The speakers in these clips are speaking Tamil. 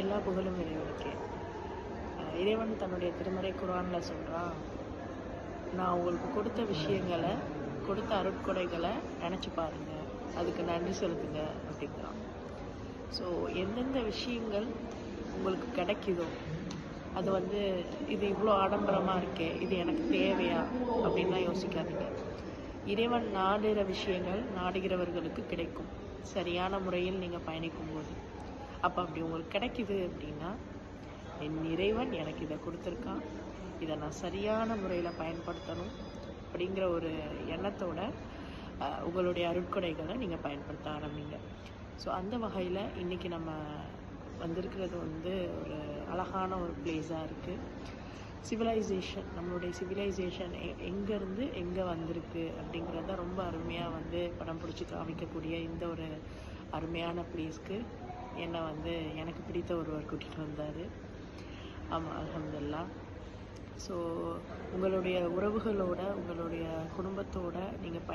எல்லா புகழும் இறைவனுக்கே. இறைவன் தன்னுடைய திருமறை குர்ஆனில் சொல்கிறான், நான் உங்களுக்கு கொடுத்த விஷயங்களை, கொடுத்த அருட்கொடைகளை நினச்சி பாருங்க, அதுக்கு நன்றி செலுத்துங்க அப்படிங்கிறான். ஸோ எந்தெந்த விஷயங்கள் உங்களுக்கு கிடைக்குதோ அது இது இவ்வளோ ஆடம்பரமாக இருக்கே, இது எனக்கு தேவையா அப்படின்லாம் யோசிக்காதீங்க. இறைவன் நாடுகிற விஷயங்கள் நாடுகிறவர்களுக்கு கிடைக்கும், சரியான முறையில் நீங்கள் பயணிக்கும்போது. அப்போ அப்படி உங்களுக்கு கிடைக்குது அப்படின்னா, என் இறைவன் எனக்கு இதை கொடுத்துருக்கான், இதை நான் சரியான முறையில் பயன்படுத்தணும் அப்படிங்கிற ஒரு எண்ணத்தோட உங்களுடைய அருட்கொடைகளை நீங்கள் பயன்படுத்த ஆரம்பிங்க. ஸோ அந்த வகையில் இன்றைக்கி நம்ம வந்திருக்கிறது ஒரு அழகான ஒரு பிளேஸாக இருக்குது. சிவிலைசேஷன், நம்மளுடைய சிவிலைசேஷன் எங்கேருந்து எங்கே வந்திருக்கு அப்படிங்கிறத ரொம்ப அருமையாக படம் பிடிச்சி காமிக்கக்கூடிய இந்த ஒரு அருமையான பிளேஸ்க்கு என்னை எனக்கு பிடித்த ஒருவர் கூட்டிகிட்டு வந்தார். ஆமாம், அல்ஹம்துலில்லாஹ். ஸோ உங்களுடைய உறவுகளோட, உங்களுடைய குடும்பத்தோட நீங்கள்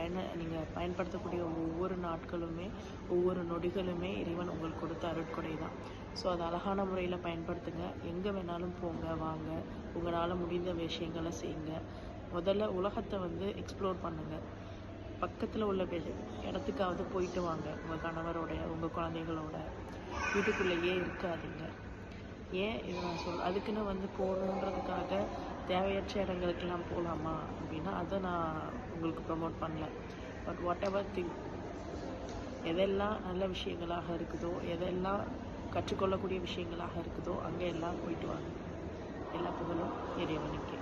பயன்படுத்தக்கூடிய ஒவ்வொரு நாட்களுமே, ஒவ்வொரு நொடிகளுமே இறைவன் உங்களுக்கு கொடுத்த அருட்கொடை தான். ஸோ அதை அழகான முறையில் பயன்படுத்துங்க. எங்கே வேணாலும் போங்க, வாங்க, உங்களால் முடிந்த விஷயங்களை செய்யுங்க. முதல்ல உலகத்தை எக்ஸ்ப்ளோர் பண்ணுங்கள். பக்கத்தில் உள்ள இடத்துக்காவது போயிட்டு வாங்க, உங்கள் கணவரோட, உங்கள் குழந்தைகளோட. வீட்டுக்குள்ளேயே இருக்காதீங்க. ஏன் இதை நான் அதுக்குன்னு போகணுன்றதுக்காக தேவையற்ற இடங்களுக்கெல்லாம் போகலாமா அப்படின்னா அதை நான் உங்களுக்கு ப்ரமோட் பண்ணல. பட் வாட் எவர் திங், எதெல்லாம் நல்ல விஷயங்களாக இருக்குதோ, எதெல்லாம் கற்றுக்கொள்ளக்கூடிய விஷயங்களாக இருக்குதோ அங்கே எல்லாம் போயிட்டு வாங்க. எல்லா புகழும் இறைவனுக்கே.